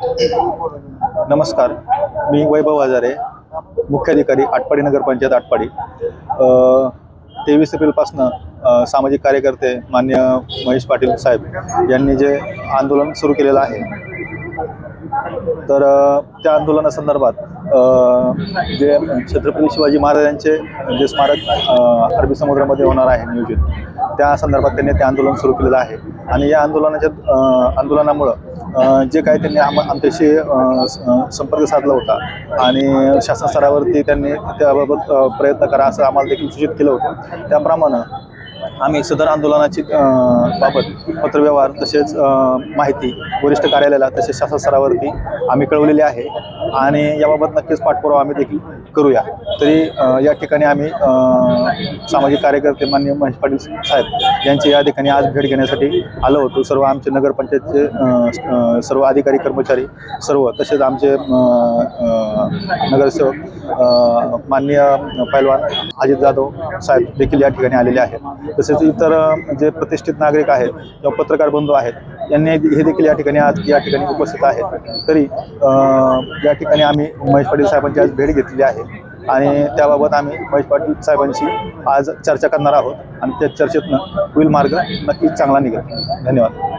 नमस्कार, मी वैभव हजारे, मुख्याधिकारी आटपाडी नगरपंचायत आटपाडी। 23 एप्रिलपासून सामाजिक कार्यकर्ते माननीय महेश पाटील साहेब यांनी जे आंदोलन सुरू केलेलं आहे, तर त्या आंदोलनासंदर्भात जे छत्रपती शिवाजी महाराजांचे जे स्मारक अरबी समुद्रामध्ये होणार आहे नियोजित, त्या संदर्भात त्यांनी ते आंदोलन सुरू केलेलं आहे। आणि या आंदोलनामुळं जे काही त्यांनी आमच्याशी संपर्क साधला होता आणि शासन स्तरावरती त्यांनी त्याबाबत प्रयत्न करा असं आम्हाला देखील सूचित केलं होतं। त्याप्रमाणे आम्ही सदर आंदोलनाची बाबत पत्रव्यवहार तसेच माहिती वरिष्ठ कार्यालयाला तसेच शासन स्तरावरती आम्ही कळवलेली आहे आणि याबाबत नक्कीच पाठपुरावा आम्ही देखील करूया। तरी या ठिकाणी आम्ही सामाजिक कार्यकर्ते माननीय महेश पाटील साहेब यांची या ठिकाणी आज भेट घेण्यासाठी आलो होतो। सर्व आमचे नगरपंचायतचे सर्व अधिकारी कर्मचारी सर्व, तसेच आमचे नगरसेवक माननीय पैलवान अजित जाधव साहेब देखील या ठिकाणी आलेले आहेत। तसेच इतर जे प्रतिष्ठित नागरिक आहेत किंवा पत्रकार बंधू आहेत यांनी हे देखील या ठिकाणी आज या ठिकाणी उपस्थित आहेत। तरी या ठिकाणी आम्ही महेश पाटील साहेबांची आज भेट घेतलेली आहे आणि त्याबाबत आम्ही महेश पाटील साहेबांशी आज चर्चा करणार आहोत आणि त्या चर्चेतनं होईल मार्ग नक्कीच चांगला निघेल। धन्यवाद।